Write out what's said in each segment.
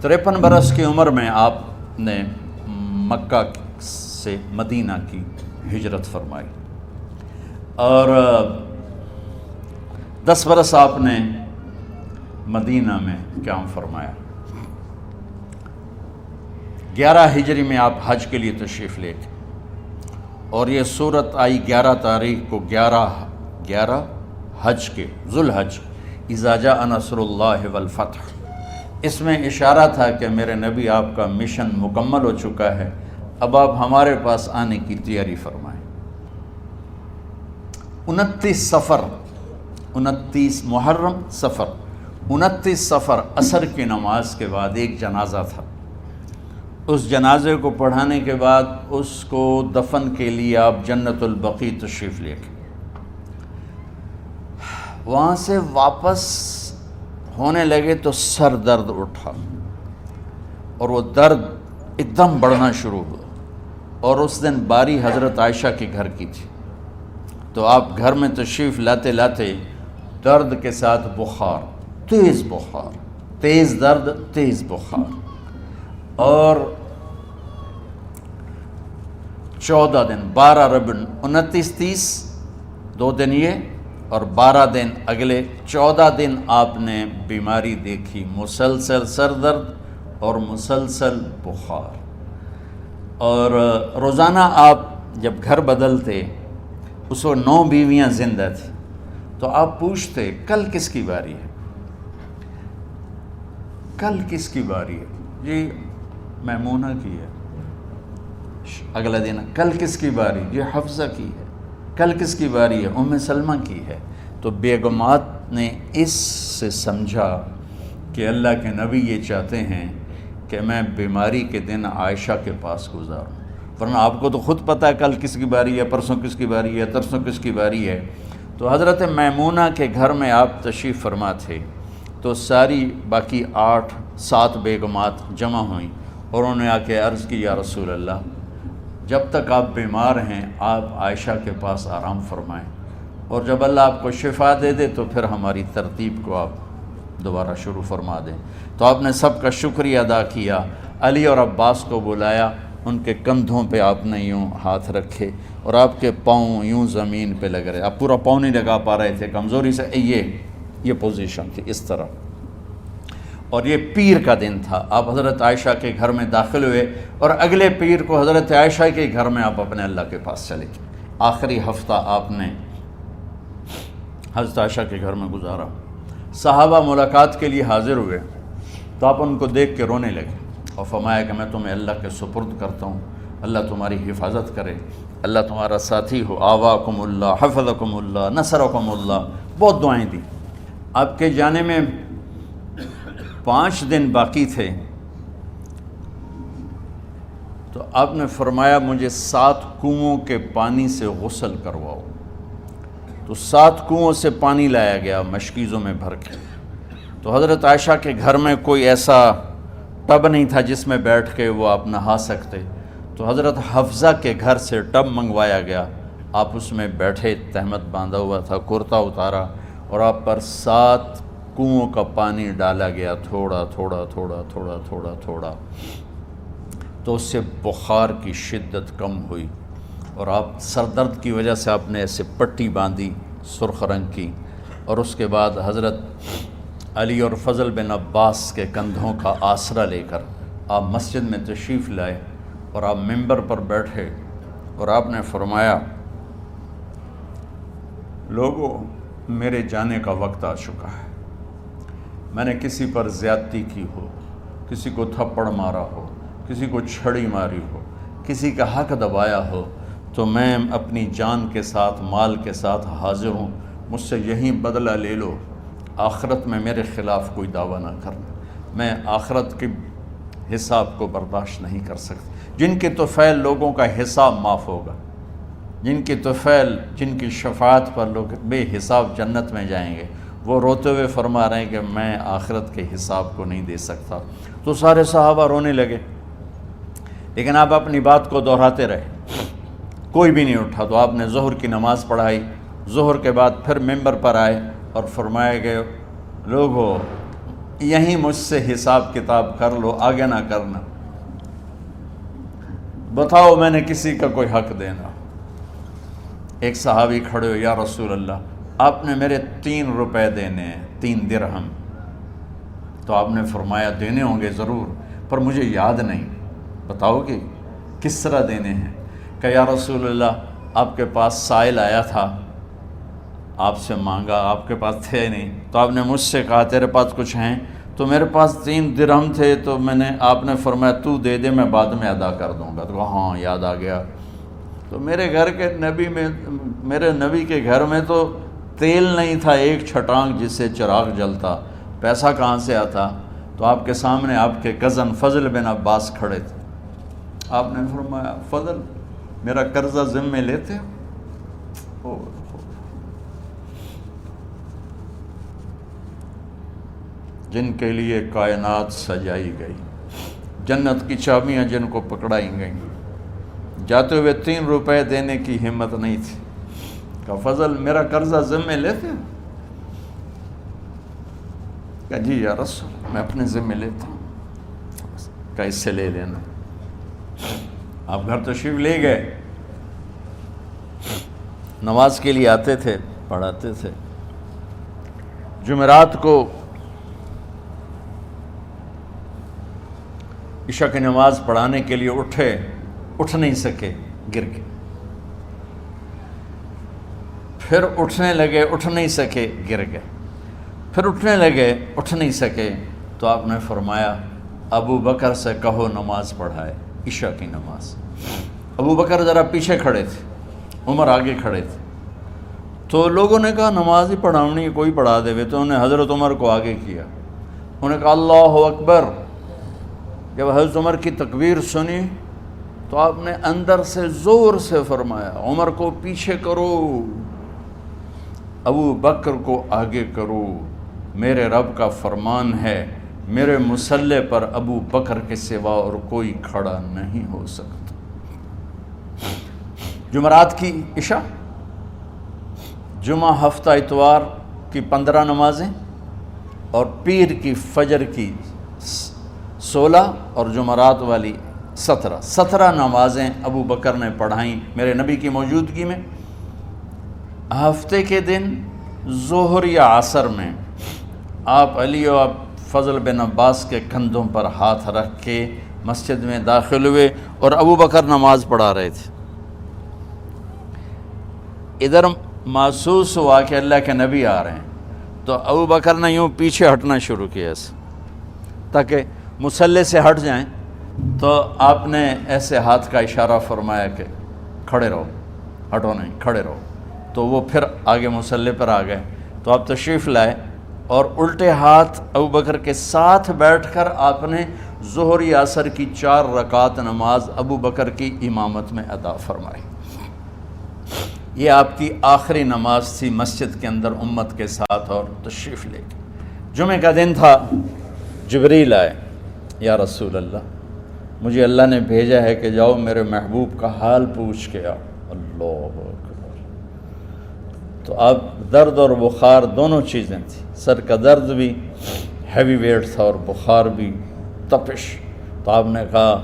53 برس کی عمر میں آپ نے مکہ سے مدینہ کی ہجرت فرمائی اور 10 برس آپ نے مدینہ میں قیام فرمایا۔ 11 ہجری میں آپ حج کے لیے تشریف لے گئے اور یہ صورت آئی 11 تاریخ کو 11 حج کے ذوالحج، اذا جاء نصر اللہ والفتح۔ اس میں اشارہ تھا کہ میرے نبی آپ کا مشن مکمل ہو چکا ہے، اب آپ ہمارے پاس آنے کی تیاری فرمائیں۔ 29 محرم صفر 29 صفر عصر کی نماز کے بعد ایک جنازہ تھا۔ اس جنازے کو پڑھانے کے بعد اس کو دفن کے لیے آپ جنت البقیع تشریف لے گئے۔ وہاں سے واپس ہونے لگے تو سر درد اٹھا اور وہ درد ایک دم بڑھنا شروع ہوا، اور اس دن باری حضرت عائشہ کے گھر کی تھی، تو آپ گھر میں تشریف لاتے لاتے درد کے ساتھ بخار، تیز درد، تیز بخار، اور 14 دن 12 ربیع 29 30 2 دن یہ اور 12 دن اگلے 14 دن آپ نے بیماری دیکھی، مسلسل سر درد اور مسلسل بخار۔ اور روزانہ آپ جب گھر بدلتے، اس وقت 9 بیویاں زندہ تھیں، تو آپ پوچھتے کل کس کی باری ہے، کل کس کی باری ہے؟ جی میمونہ کی ہے۔ اگلا دن کل کس کی باری؟ جی حفصہ کی ہے۔ کل کس کی باری ہے؟ ام سلمہ کی ہے۔ تو بیگمات نے اس سے سمجھا کہ اللہ کے نبی یہ چاہتے ہیں کہ میں بیماری کے دن عائشہ کے پاس گزاروں، ورنہ آپ کو تو خود پتہ ہے کل کس کی باری ہے، پرسوں کس کی باری ہے، ترسوں کس کی باری ہے۔ تو حضرت میمونہ کے گھر میں آپ تشریف فرما تھے، تو ساری باقی 7 بیگمات جمع ہوئیں اور انہوں نے آ کے عرض کی، یا رسول اللہ، جب تک آپ بیمار ہیں آپ عائشہ کے پاس آرام فرمائیں، اور جب اللہ آپ کو شفا دے دے تو پھر ہماری ترتیب کو آپ دوبارہ شروع فرما دیں۔ تو آپ نے سب کا شکریہ ادا کیا، علی اور عباس کو بلایا، ان کے کندھوں پہ آپ نے یوں ہاتھ رکھے اور آپ کے پاؤں یوں زمین پہ لگ رہے، آپ پورا پاؤں نہیں لگا پا رہے تھے کمزوری سے، یہ پوزیشن تھی اس طرح۔ اور یہ پیر کا دن تھا، آپ حضرت عائشہ کے گھر میں داخل ہوئے اور اگلے پیر کو حضرت عائشہ کے گھر میں آپ اپنے اللہ کے پاس چلے گئے۔ آخری ہفتہ آپ نے حضرت عائشہ کے گھر میں گزارا۔ صحابہ ملاقات کے لیے حاضر ہوئے تو آپ ان کو دیکھ کے رونے لگے اور فرمایا کہ میں تمہیں اللہ کے سپرد کرتا ہوں، اللہ تمہاری حفاظت کرے، اللہ تمہارا ساتھی ہو، آواکم اللہ، حفظکم اللہ، نصرکم اللہ، بہت دعائیں دی۔ آپ کے جانے میں 5 دن باقی تھے، تو آپ نے فرمایا مجھے 7 کنوؤں کے پانی سے غسل کرواؤ۔ تو 7 کنوؤں سے پانی لایا گیا مشکیزوں میں بھر کے۔ تو حضرت عائشہ کے گھر میں کوئی ایسا ٹب نہیں تھا جس میں بیٹھ کے وہ آپ نہا سکتے، تو حضرت حفصہ کے گھر سے ٹب منگوایا گیا، آپ اس میں بیٹھے، تہمت باندھا ہوا تھا، کرتا اتارا اور آپ پر 7 کنوؤں کا پانی ڈالا گیا، تھوڑا تھوڑا تھوڑا تھوڑا تھوڑا تھوڑا، تو اس سے بخار کی شدت کم ہوئی، اور آپ سر درد کی وجہ سے آپ نے ایسے پٹی باندھی سرخ رنگ کی، اور اس کے بعد حضرت علی اور فضل بن عباس کے کندھوں کا آسرا لے کر آپ مسجد میں تشریف لائے اور آپ ممبر پر بیٹھے اور آپ نے فرمایا، لوگوں میرے جانے کا وقت آ چکا ہے، میں نے کسی پر زیادتی کی ہو، کسی کو تھپڑ مارا ہو، کسی کو چھڑی ماری ہو، کسی کا حق دبایا ہو، تو میں اپنی جان کے ساتھ، مال کے ساتھ حاضر ہوں، مجھ سے یہیں بدلہ لے لو، آخرت میں میرے خلاف کوئی دعویٰ نہ کرنا، میں آخرت کے حساب کو برداشت نہیں کر سکتا۔ جن کے طفیل لوگوں کا حساب معاف ہوگا، جن کی طفیل، جن کی شفاعت پر لوگ بے حساب جنت میں جائیں گے، وہ روتے ہوئے فرما رہے ہیں کہ میں آخرت کے حساب کو نہیں دے سکتا۔ تو سارے صحابہ رونے لگے، لیکن آپ اپنی بات کو دہراتے رہے، کوئی بھی نہیں اٹھا۔ تو آپ نے ظہر کی نماز پڑھائی، ظہر کے بعد پھر ممبر پر آئے اور فرمایا کہ لوگو یہیں مجھ سے حساب کتاب کر لو، آگے نہ کرنا، بتاؤ میں نے کسی کا کوئی حق دینا۔ ایک صحابی کھڑے ہو، یا رسول اللہ آپ نے میرے 3 روپے دینے ہیں، 3 درہم۔ تو آپ نے فرمایا دینے ہوں گے ضرور، پر مجھے یاد نہیں، بتاؤ گے کس طرح دینے ہیں؟ کہ یا رسول اللہ آپ کے پاس سائل آیا تھا، آپ سے مانگا، آپ کے پاس تھے نہیں، تو آپ نے مجھ سے کہا تیرے پاس کچھ ہیں؟ تو میرے پاس 3 درہم تھے، تو آپ نے فرمایا تو دے دے، میں بعد میں ادا کر دوں گا۔ تو کہا ہاں یاد آ گیا۔ تو میرے نبی کے گھر میں تو تیل نہیں تھا، ایک چھٹانگ جس سے چراغ جلتا، پیسہ کہاں سے آتا؟ تو آپ کے سامنے آپ کے کزن فضل بن عباس کھڑے تھے، آپ نے فرمایا فضل میرا قرضہ ذمے لیتے ہو؟ جن کے لیے کائنات سجائی گئی، جنت کی چابیاں جن کو پکڑائی گئیں، جاتے ہوئے 3 روپے دینے کی ہمت نہیں تھی۔ کہا فضل میرا قرضہ ذمے لیتے ہو؟ کہا جی یا رسول میں اپنے ذمے لیتا ہوں۔ کہا اس سے لے لینا۔ آپ گھر تشریف لے گئے، نماز کے لیے آتے تھے، پڑھاتے تھے۔ جمعرات کو عشاء کی نماز پڑھانے کے لیے اٹھ نہیں سکے، گر گئے، پھر اٹھنے لگے، اٹھ نہیں سکے، گر گئے، پھر اٹھنے لگے، اٹھ نہیں سکے۔ تو آپ نے فرمایا ابو بکر سے کہو نماز پڑھائے، عشاء کی نماز۔ ابو بکر ذرا پیچھے کھڑے تھے، عمر آگے کھڑے تھے۔ تو لوگوں نے کہا نماز ہی پڑھاونی ہے، کوئی پڑھا دے وے۔ تو انہوں نے حضرت عمر کو آگے کیا، انہوں نے کہا اللہ اکبر۔ جب حضرت عمر کی تکبیر سنی تو آپ نے اندر سے زور سے فرمایا عمر کو پیچھے کرو، ابو بکر کو آگے کرو، میرے رب کا فرمان ہے میرے مصلی پر ابو بکر کے سوا اور کوئی کھڑا نہیں ہو سکتا۔ جمعرات کی عشاء، جمعہ ہفتہ اتوار کی 15 نمازیں، اور پیر کی فجر کی 16 اور جمعرات والی 17 نمازیں ابو بکر نے پڑھائیں میرے نبی کی موجودگی میں۔ ہفتے کے دن ظہر یا عصر میں آپ علی و فضل بن عباس کے کندھوں پر ہاتھ رکھ کے مسجد میں داخل ہوئے اور ابو بکر نماز پڑھا رہے تھے۔ ادھر محسوس ہوا کہ اللہ کے نبی آ رہے ہیں، تو ابو بکر نے یوں پیچھے ہٹنا شروع کیا ایسے تاکہ مصلی سے ہٹ جائیں۔ تو آپ نے ایسے ہاتھ کا اشارہ فرمایا کہ کھڑے رہو، ہٹو نہیں، کھڑے رہو۔ تو وہ پھر آگے مصلی پر آ گئے۔ تو آپ تشریف لائے اور الٹے ہاتھ ابو بکر کے ساتھ بیٹھ کر آپ نے ظہر یا عصر کی 4 رکعت نماز ابو بکر کی امامت میں ادا فرمائی۔ یہ آپ کی آخری نماز تھی مسجد کے اندر امت کے ساتھ، اور تشریف لے کے جمعہ کا دن تھا۔ جبریل آئے، یا رسول اللہ مجھے اللہ نے بھیجا ہے کہ جاؤ میرے محبوب کا حال پوچھ کے آؤ۔ اللہ اکبر۔ تو اب درد اور بخار دونوں چیزیں تھیں، سر کا درد بھی ہیوی ویٹ تھا اور بخار بھی، تپش۔ تو آپ نے کہا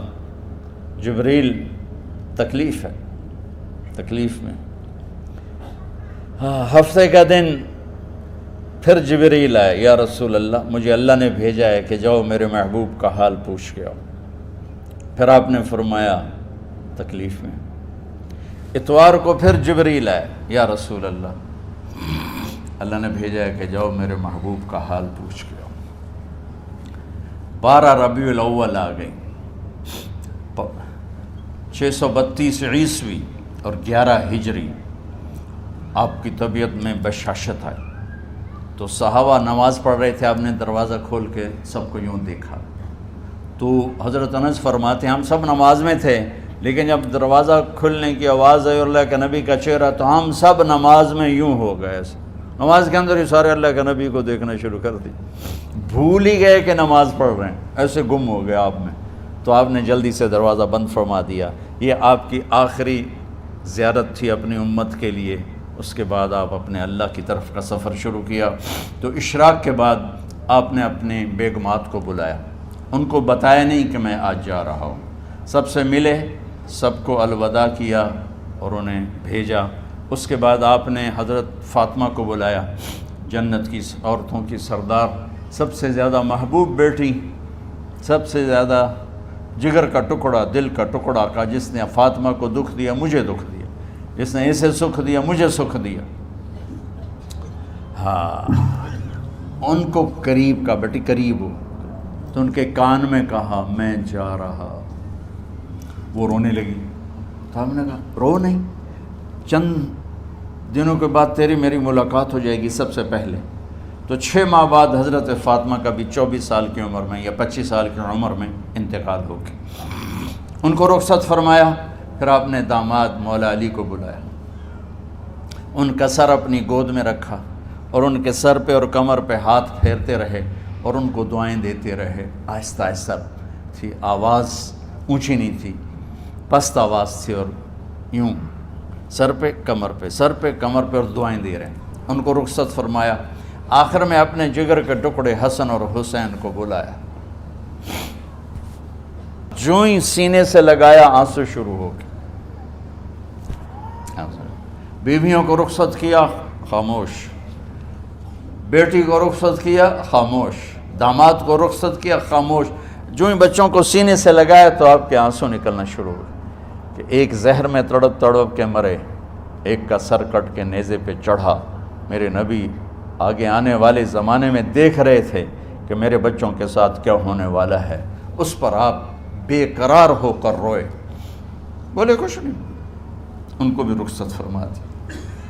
جبریل تکلیف ہے، تکلیف میں۔ ہفتے کا دن پھر جبریل آئے، یا رسول اللہ مجھے اللہ نے بھیجا ہے کہ جاؤ میرے محبوب کا حال پوچھ کے آؤ۔ پھر آپ نے فرمایا تکلیف میں۔ اتوار کو پھر جبریل آئے، یا رسول اللہ نے بھیجا ہے کہ جاؤ میرے محبوب کا حال پوچھ کے آؤ۔ 12 ربیع الاول آ گئی، 632 عیسوی اور 11 ہجری۔ آپ کی طبیعت میں بشاشت آئی۔ تو صحابہ نماز پڑھ رہے تھے، آپ نے دروازہ کھول کے سب کو یوں دیکھا۔ تو حضرت انس فرماتے ہیں ہم سب نماز میں تھے، لیکن جب دروازہ کھلنے کی آواز آئی اور اللہ کے نبی کا چہرہ، تو ہم سب نماز میں یوں ہو گئے، نماز کے اندر ہی سارے اللہ کے نبی کو دیکھنا شروع کر دی، بھول ہی گئے کہ نماز پڑھ رہے ہیں، ایسے گم ہو گئے آپ میں۔ تو آپ نے جلدی سے دروازہ بند فرما دیا۔ یہ آپ کی آخری زیارت تھی اپنی امت کے لیے۔ اس کے بعد آپ اپنے اللہ کی طرف کا سفر شروع کیا۔ تو اشراق کے بعد آپ نے اپنی بیگمات کو بلایا، ان کو بتایا نہیں کہ میں آج جا رہا ہوں، سب سے ملے، سب کو الوداع کیا اور انہیں بھیجا۔ اس کے بعد آپ نے حضرت فاطمہ کو بلایا، جنت کی عورتوں کی سردار، سب سے زیادہ محبوب بیٹی، سب سے زیادہ جگر کا ٹکڑا، دل کا ٹکڑا کا، جس نے فاطمہ کو دکھ دیا مجھے دکھ دیا، جس نے اسے سکھ دیا مجھے سکھ دیا۔ ہاں، ان کو قریب کا، بیٹی قریب ہو، تو ان کے کان میں کہا میں جا رہا۔ وہ رونے لگی، تو ہم نے کہا رو نہیں، چند دنوں کے بعد تیری میری ملاقات ہو جائے گی سب سے پہلے۔ تو 6 ماہ بعد حضرت فاطمہ کا بھی 24 سال کی عمر میں یا 25 سال کی عمر میں انتقال ہو گیا۔ ان کو رخصت فرمایا، پھر آپ نے داماد مولا علی کو بلایا، ان کا سر اپنی گود میں رکھا اور ان کے سر پہ اور کمر پہ ہاتھ پھیرتے رہے اور ان کو دعائیں دیتے رہے۔ آہستہ آہستہ تھی، آواز اونچی نہیں تھی، پست آواز تھی، اور یوں سر پہ کمر پہ، سر پہ کمر پہ، اور دعائیں دے رہے ہیں۔ ان کو رخصت فرمایا، آخر میں اپنے جگر کے ٹکڑے حسن اور حسین کو بلایا، جو ہی سینے سے لگایا آنسو شروع ہو گئے۔ بیویوں کو رخصت کیا، خاموش، بیٹی کو رخصت کیا، خاموش، داماد کو رخصت کیا، خاموش، جو ہی بچوں کو سینے سے لگایا تو آپ کے آنسو نکلنا شروع ہوئے کہ ایک زہر میں تڑپ تڑپ کے مرے، ایک کا سر کٹ کے نیزے پہ چڑھا۔ میرے نبی آگے آنے والے زمانے میں دیکھ رہے تھے کہ میرے بچوں کے ساتھ کیا ہونے والا ہے، اس پر آپ بے قرار ہو کر روئے، بولے کچھ نہیں، ان کو بھی رخصت فرما دی۔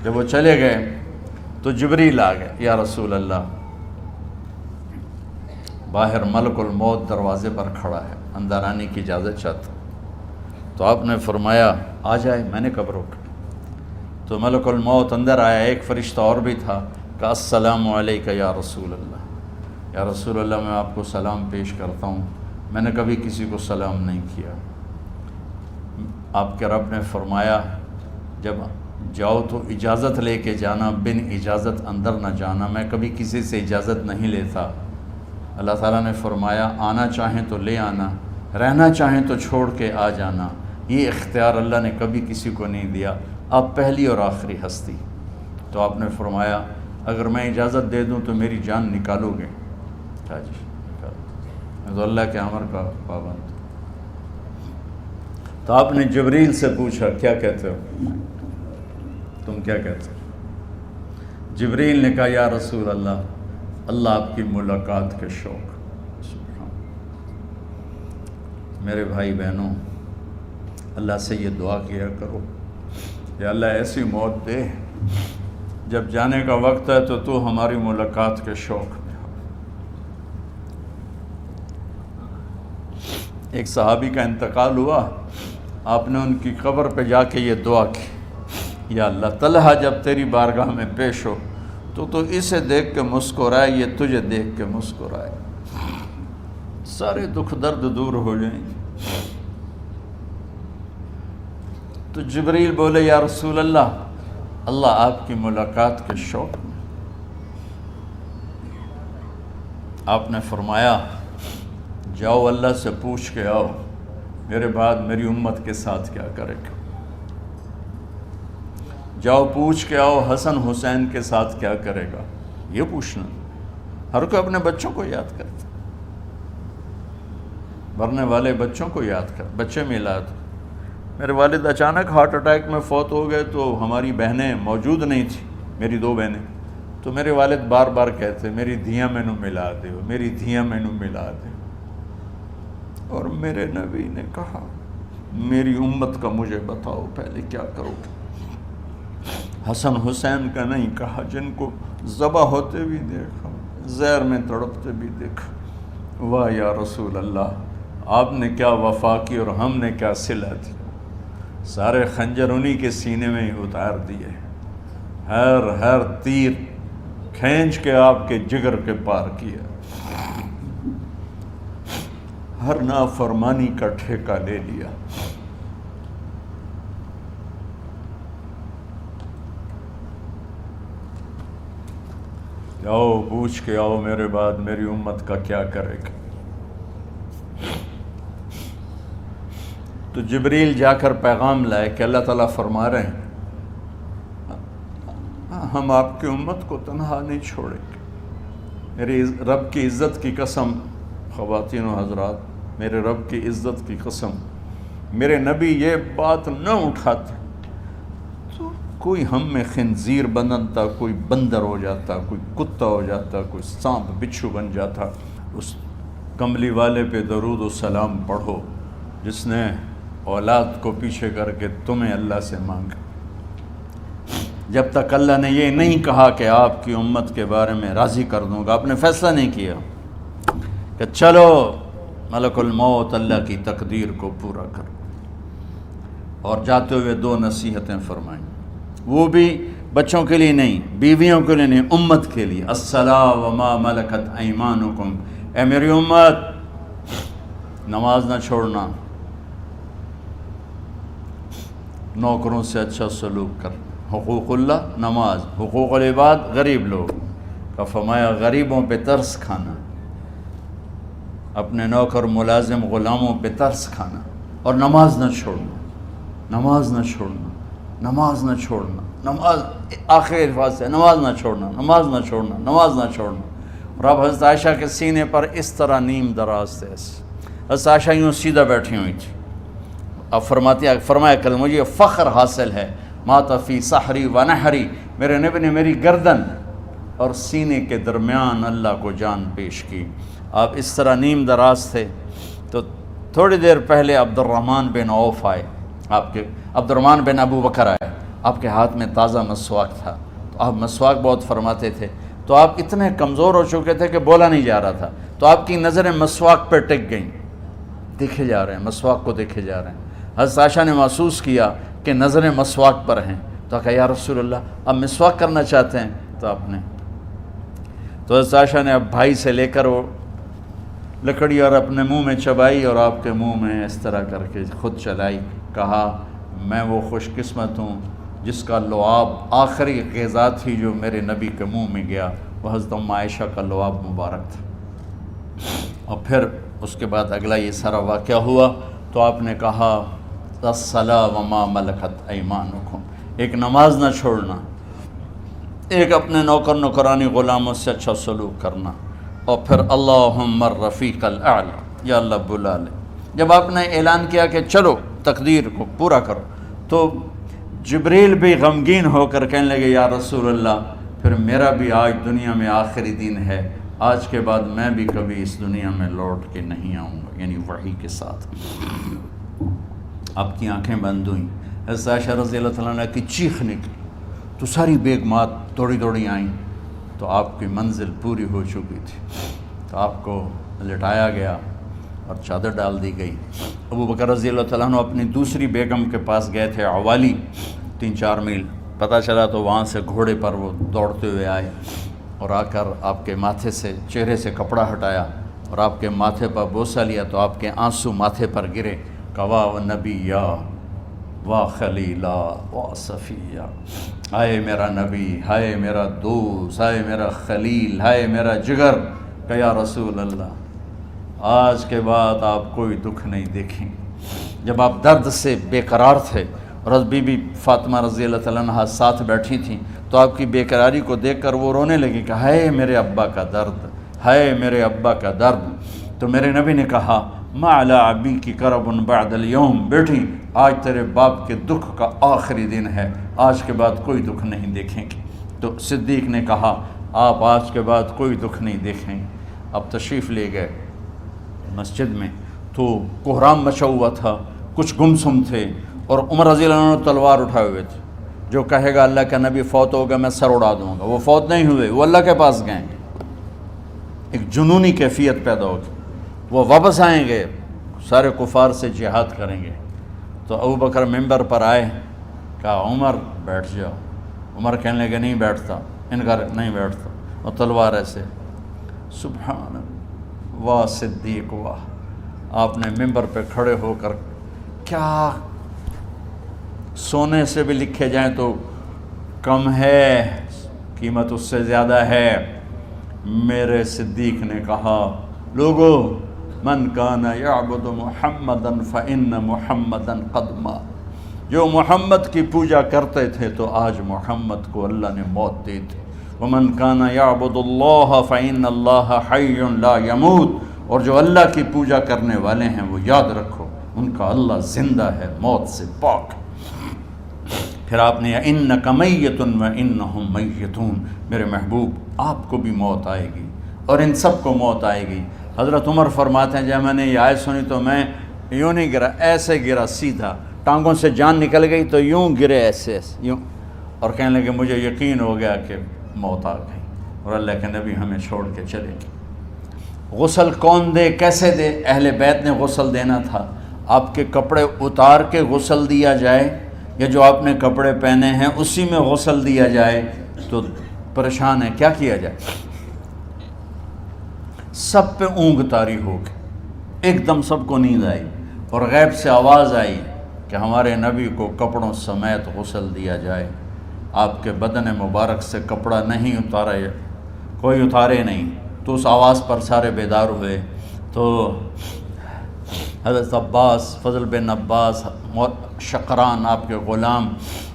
جب وہ چلے گئے تو جبریل آ گئے، یا رسول اللہ، باہر ملک الموت دروازے پر کھڑا ہے، اندر آنے کی اجازت چاہتا۔ تو آپ نے فرمایا آ جائے، میں نے کب روکا؟ تو ملک الموت اندر آیا، ایک فرشتہ اور بھی تھا، کہا السلام علیکہ یا رسول اللہ، یا رسول اللہ میں آپ کو سلام پیش کرتا ہوں، میں نے کبھی کسی کو سلام نہیں کیا۔ آپ کے رب نے فرمایا جب جاؤ تو اجازت لے کے جانا، بن اجازت اندر نہ جانا، میں کبھی کسی سے اجازت نہیں لیتا۔ اللہ تعالیٰ نے فرمایا آنا چاہیں تو لے آنا، رہنا چاہیں تو چھوڑ کے آ جانا، یہ اختیار اللہ نے کبھی کسی کو نہیں دیا، آپ پہلی اور آخری ہستی۔ تو آپ نے فرمایا اگر میں اجازت دے دوں تو میری جان نکالو گے؟ کہا جی میں تو اللہ کے امر کا پابند۔ تو آپ نے جبریل سے پوچھا کیا کہتے ہو، تم کیا کہتے ہو؟ جبریل نے کہا یا رسول اللہ، اللہ آپ کی ملاقات کے شوق۔ سبحان، میرے بھائی بہنوں، اللہ سے یہ دعا کیا کرو یا اللہ ایسی موت دے جب جانے کا وقت ہے تو ہماری ملاقات کے شوق میں ہو۔ ایک صحابی کا انتقال ہوا، آپ نے ان کی قبر پہ جا کے یہ دعا کی، یا اللہ طلحہ جب تیری بارگاہ میں پیش ہو تو اسے دیکھ کے مسکرائے، یہ تجھے دیکھ کے مسکرائے، سارے دکھ درد دور ہو جائیں گے۔ تو جبریل بولے یا رسول اللہ، اللہ آپ کی ملاقات کے شوق میں۔ آپ نے فرمایا جاؤ اللہ سے پوچھ کے آؤ میرے بعد میری امت کے ساتھ کیا کرے گا، جاؤ پوچھ کے آؤ حسن حسین کے ساتھ کیا کرے گا۔ یہ پوچھنا، ہر کوئی اپنے بچوں کو یاد کرتا، مرنے والے بچوں کو یاد کر، بچے میلاد۔ میرے والد اچانک ہارٹ اٹیک میں فوت ہو گئے تو ہماری بہنیں موجود نہیں تھیں، میری 2 بہنیں، تو میرے والد بار بار کہتے میری دھیاں مینوں ملا دیو، میری دھیاں مینوں ملا دیو۔ اور میرے نبی نے کہا میری امت کا مجھے بتاؤ پہلے کیا کرو گے؟ حسن حسین کا نہیں کہا، جن کو ذبح ہوتے بھی دیکھا، زہر میں تڑپتے بھی دیکھا۔ واہ یا رسول اللہ، آپ نے کیا وفا کی اور ہم نے کیا صلہ دی، سارے خنجر انہی کے سینے میں ہی اتار دیے، ہر تیر کھینچ کے آپ کے جگر کے پار کیا، ہر نافرمانی کا ٹھیکہ لے لیا۔ آؤ پوچھ کے آؤ میرے بعد میری امت کا کیا کرے گا. تو جبریل جا کر پیغام لائے کہ اللہ تعالیٰ فرما رہے ہیں ہم آپ کی امت کو تنہا نہیں چھوڑیں گے. میرے رب کی عزت کی قسم خواتین و حضرات، میرے رب کی عزت کی قسم، میرے نبی یہ بات نہ اٹھاتے تو کوئی ہم میں خنزیر بنتا، کوئی بندر ہو جاتا، کوئی کتا ہو جاتا، کوئی سانپ بچھو بن جاتا. اس کملی والے پہ درود و سلام پڑھو جس نے اولاد کو پیچھے کر کے تمہیں اللہ سے مانگا. جب تک اللہ نے یہ نہیں کہا کہ آپ کی امت کے بارے میں راضی کر دوں گا، آپ نے فیصلہ نہیں کیا کہ چلو ملک الموت اللہ کی تقدیر کو پورا کرو. اور جاتے ہوئے 2 نصیحتیں فرمائیں، وہ بھی بچوں کے لیے نہیں، بیویوں کے لیے نہیں، امت کے لیے. الصلاۃ وما ملکت ایمانکم، اے میری امت نماز نہ چھوڑنا، نوکروں سے اچھا سلوک کر. حقوق اللہ نماز، حقوق العباد غریب لوگ کا فرمایا غریبوں پہ ترس کھانا، اپنے نوکر ملازم غلاموں پہ ترس کھانا، اور نماز نہ چھوڑنا، نماز نہ چھوڑنا، نماز نہ چھوڑنا، نماز آخر الفاظ سے نماز نہ چھوڑنا، نماز نہ چھوڑنا، نماز نہ چھوڑنا. اور اب حضرت عائشہ کے سینے پر اس طرح نیم دراز تھے. حضرت عائشہ یوں سیدھا بیٹھی ہوئی تھی. اب فرمایا کل مجھے فخر حاصل ہے، مات فی سحری و نحری، میرے نبی نے میری گردن اور سینے کے درمیان اللہ کو جان پیش کی. آپ اس طرح نیم دراز تھے. تو تھوڑی دیر پہلے عبد الرحمن بن عوف آئے، آپ کے عبد الرحمن بن ابو بکر آئے، آپ کے ہاتھ میں تازہ مسواک تھا. تو آپ مسواک بہت فرماتے تھے. تو آپ اتنے کمزور ہو چکے تھے کہ بولا نہیں جا رہا تھا. تو آپ کی نظریں مسواک پہ ٹک گئیں، دیکھے جا رہے ہیں، مسواک کو دیکھے جا رہے ہیں. حضرت عائشہ نے محسوس کیا کہ نظریں مسواک پر ہیں. تو کہا یا رسول اللہ اب مسواک کرنا چاہتے ہیں. تو آپ نے تو حضرت عائشہ نے اب بھائی سے لے کر وہ لکڑی اور اپنے منہ میں چبائی اور آپ کے منہ میں اس طرح کر کے خود چلائی. کہا میں وہ خوش قسمت ہوں جس کا لعاب آخری غذا تھی جو میرے نبی کے منہ میں گیا، وہ حضرت ام عائشہ کا لعاب مبارک تھا. اور پھر اس کے بعد اگلا یہ سارا واقعہ ہوا. تو آپ نے کہا الصلاۃ وما ملکت ایمانکم، ایک نماز نہ چھوڑنا، ایک اپنے نوکر نوکرانی غلاموں سے اچھا سلوک کرنا، اور پھر اللہم الرفیق الاعلی، یا اللہ بلا لے. جب آپ نے اعلان کیا کہ چلو تقدیر کو پورا کرو، تو جبریل بھی غمگین ہو کر کہنے لگے یا رسول اللہ پھر میرا بھی آج دنیا میں آخری دن ہے، آج کے بعد میں بھی کبھی اس دنیا میں لوٹ کے نہیں آؤں گا، یعنی وحی کے ساتھ. آپ کی آنکھیں بند ہوئیں. حضرت عائشہ رضی اللہ تعالیٰ عنہ کی چیخ نکلی تو ساری بیگمات دوڑی آئیں. تو آپ کی منزل پوری ہو چکی تھی. تو آپ کو لٹایا گیا اور چادر ڈال دی گئی. ابو بکر رضی اللہ تعالیٰ عنہ اپنی دوسری بیگم کے پاس گئے تھے، عوالی، 3-4 میل. پتہ چلا تو وہاں سے گھوڑے پر وہ دوڑتے ہوئے آئے اور آ کر آپ کے ماتھے سے چہرے سے کپڑا ہٹایا اور آپ کے ماتھے پر بوسہ لیا. تو آپ کے آنسو ماتھے پر گرے. کوا و نبیہ وا خلیلا وا صفیہ، ہائے میرا نبی، ہائے میرا دوست، ہائے میرا خلیل، ہائے میرا جگر. کہ یا رسول اللہ آج کے بعد آپ کوئی دکھ نہیں دیکھیں. جب آپ درد سے بے قرار تھے اور بی بی فاطمہ رضی اللہ تعالیٰ عنہ ساتھ بیٹھی تھیں، تو آپ کی بے قراری کو دیکھ کر وہ رونے لگی کہ ہائے میرے ابا کا درد، ہائے میرے ابا کا درد. تو میرے نبی نے کہا ما علی ابی کی کرب بعد اليوم، بیٹی آج تیرے باپ کے دکھ کا آخری دن ہے، آج کے بعد کوئی دکھ نہیں دیکھیں گے. تو صدیق نے کہا آپ آج کے بعد کوئی دکھ نہیں دیکھیں گے. اب تشریف لے گئے مسجد میں تو کوہرام مچا ہوا تھا، کچھ گمسم تھے، اور عمر رضی اللہ عنہ تلوار اٹھائے ہوئے تھے. جو کہے گا اللہ کا نبی فوت ہوگا میں سر اڑا دوں گا، وہ فوت نہیں ہوئے، وہ اللہ کے پاس گئے. ایک جنونی کیفیت پیدا ہوگی، وہ واپس آئیں گے، سارے کفار سے جہاد کریں گے. تو ابو بکر ممبر پر آئے، کہا عمر بیٹھ جاؤ. عمر کہنے لگے نہیں بیٹھتا، انکار نہیں بیٹھتا، اور تلوار ایسے. سبحان اللہ، واہ صدیق واہ. آپ نے ممبر پہ کھڑے ہو کر، کیا سونے سے بھی لکھے جائیں تو کم ہے، قیمت اس سے زیادہ ہے. میرے صدیق نے کہا لوگو من کان یعبد محمدا فإن محمدا قد مات، جو محمد کی پوجا کرتے تھے تو آج محمد کو اللہ نے موت دی تھی۔ ومن کان یعبد اللہ فإن اللہ حی لا یموت، اور جو اللہ کی پوجا کرنے والے ہیں وہ یاد رکھو ان کا اللہ زندہ ہے، موت سے پاک۔ پھر آپ نے انک میت وانہم میتون، میرے محبوب آپ کو بھی موت آئے گی اور ان سب کو موت آئے گی۔ حضرت عمر فرماتے ہیں جب میں نے یہ آیت سنی تو میں یوں نہیں گرا، ایسے گرا سیدھا، ٹانگوں سے جان نکل گئی تو یوں گرے ایسے یوں، اور کہنے لگے مجھے یقین ہو گیا کہ موت آ گئی اور اللہ کے نبی ہمیں چھوڑ کے چلے گئے۔ غسل کون دے، کیسے دے؟ اہل بیت نے غسل دینا تھا۔ آپ کے کپڑے اتار کے غسل دیا جائے یا جو آپ نے کپڑے پہنے ہیں اسی میں غسل دیا جائے تو پریشان ہے، کیا کیا جائے؟ سب پہ اونگ طاری ہو گئی، ایک دم سب کو نیند آئی اور غیب سے آواز آئی کہ ہمارے نبی کو کپڑوں سمیت غسل دیا جائے۔ آپ کے بدن مبارک سے کپڑا نہیں اتارا، کوئی اتارے نہیں، تو اس آواز پر سارے بیدار ہوئے۔ تو حضرت عباس، فضل بن عباس، شقران آپ کے غلام،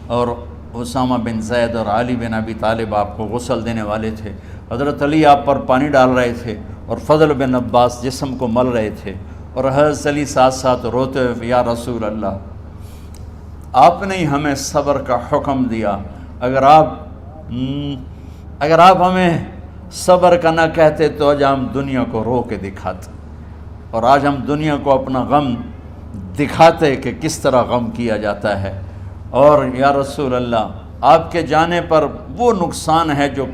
اور اسامہ بن زید اور علی بن ابی طالب آپ کو غسل دینے والے تھے۔ حضرت علی آپ پر پانی ڈال رہے تھے اور فضل بن عباس جسم کو مل رہے تھے، اور حضرت علی ساتھ ساتھ روتے ہوئے یا رسول اللہ آپ نے ہی ہمیں صبر کا حکم دیا، اگر آپ ہمیں صبر کا نہ کہتے تو آج ہم دنیا کو رو کے دکھاتے، اور آج ہم دنیا کو اپنا غم دکھاتے کہ کس طرح غم کیا جاتا ہے۔ اور یا رسول اللہ آپ کے جانے پر وہ نقصان ہے جو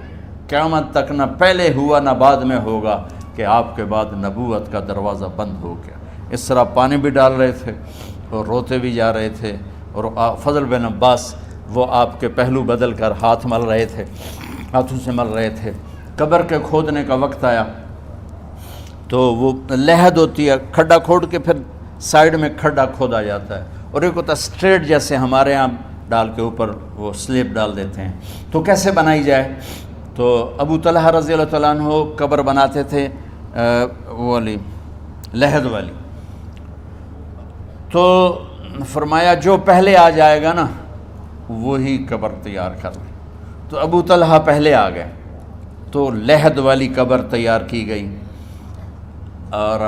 قیامت تک نہ پہلے ہوا نہ بعد میں ہوگا کہ آپ کے بعد نبوت کا دروازہ بند ہو گیا۔ اس طرح پانی بھی ڈال رہے تھے اور روتے بھی جا رہے تھے، اور فضل بن عباس وہ آپ کے پہلو بدل کر ہاتھ مل رہے تھے، ہاتھوں سے مل رہے تھے۔ قبر کے کھودنے کا وقت آیا تو وہ لحد ہوتی ہے، کھڈا کھود کے پھر سائیڈ میں کھڈا کھودا جاتا ہے، اور ایک ہوتا ہے اسٹریٹ جیسے ہمارے ہاں ڈال کے اوپر وہ سلیب ڈال دیتے ہیں، تو کیسے بنائی جائے؟ تو ابو طلحہ رضی اللہ تعالیٰ عنہ قبر بناتے تھے وہ والی لحد والی، تو فرمایا جو پہلے آ جائے گا نا وہی قبر تیار کر لے۔ تو ابو طلحہ پہلے آ گئے تو لحد والی قبر تیار کی گئی، اور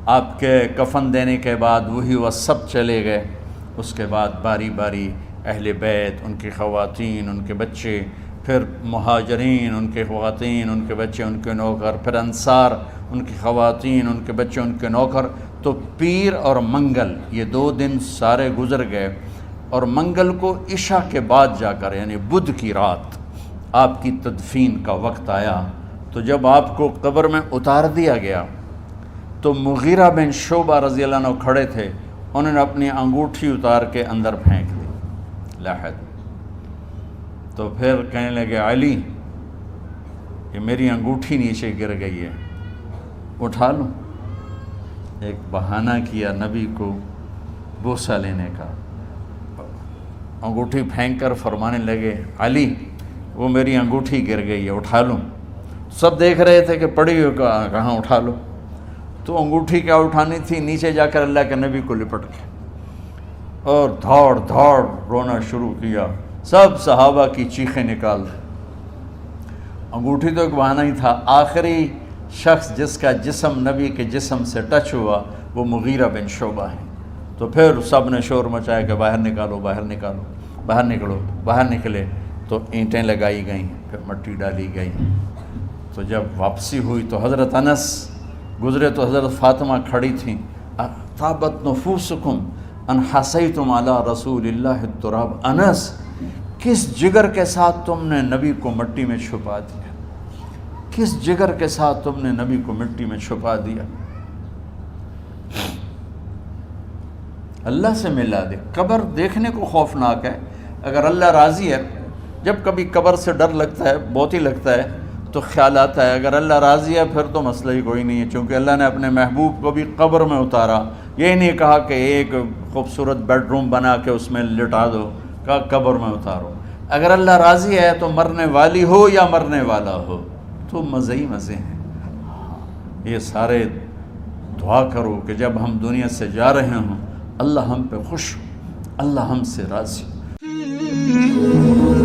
آپ کے کفن دینے کے بعد وہی وہ سب چلے گئے۔ اس کے بعد باری باری اہل بیت، ان کی خواتین، ان کے بچے، پھر مہاجرین، ان کے خواتین، ان کے بچے، ان کے نوکر، پھر انصار، ان کی خواتین، ان کے بچے، ان کے نوکر۔ تو پیر اور منگل یہ 2 دن سارے گزر گئے، اور منگل کو عشاء کے بعد جا کر یعنی بدھ کی رات آپ کی تدفین کا وقت آیا۔ تو جب آپ کو قبر میں اتار دیا گیا تو مغیرہ بن شعبہ رضی اللہ عنہ کھڑے تھے، انہوں نے اپنی انگوٹھی اتار کے اندر پھینک دی لحد۔ تو پھر کہنے لگے علی یہ میری انگوٹھی نیچے گر گئی ہے، اٹھا لوں۔ ایک بہانہ کیا نبی کو بوسہ لینے کا، انگوٹھی پھینک کر فرمانے لگے علی وہ میری انگوٹھی گر گئی ہے، اٹھا لوں۔ سب دیکھ رہے تھے کہ پڑی ہو کہاں، اٹھا لو۔ تو انگوٹھی کیا اٹھانی تھی، نیچے جا کر اللہ کے نبی کو لپٹ کے اور دھاڑ دھاڑ رونا شروع کیا، سب صحابہ کی چیخیں نکال دی۔ انگوٹھی تو ایک بہانہ ہی تھا، آخری شخص جس کا جسم نبی کے جسم سے ٹچ ہوا وہ مغیرہ بن شعبہ ہیں۔ تو پھر سب نے شور مچایا کہ باہر نکالو، باہر نکالو، باہر نکلو، باہر نکلے۔ تو اینٹیں لگائی گئیں، پھر مٹی ڈالی گئی۔ تو جب واپسی ہوئی تو حضرت انس گزرے تو حضرت فاطمہ کھڑی تھیں، طابت نفوسکم ان حسیتم علی رسول اللہ التراب۔ انس کس جگر کے ساتھ تم نے نبی کو مٹی میں چھپا دیا، کس جگر کے ساتھ تم نے نبی کو مٹی میں چھپا دیا۔ اللہ سے ملا دے۔ قبر دیکھنے کو خوفناک ہے، اگر اللہ راضی ہے، جب کبھی قبر سے ڈر لگتا ہے، بہت ہی لگتا ہے، تو خیال آتا ہے اگر اللہ راضی ہے پھر تو مسئلہ ہی کوئی نہیں ہے، چونکہ اللہ نے اپنے محبوب کو بھی قبر میں اتارا۔ یہ نہیں کہا کہ ایک خوبصورت بیڈ روم بنا کے اس میں لٹا دو، کہا قبر میں اتارو۔ اگر اللہ راضی ہے تو مرنے والی ہو یا مرنے والا ہو تو مزے ہی مزے ہیں۔ یہ سارے دعا کرو کہ جب ہم دنیا سے جا رہے ہوں اللہ ہم پہ خوش ہو، اللہ ہم سے راضی ہو۔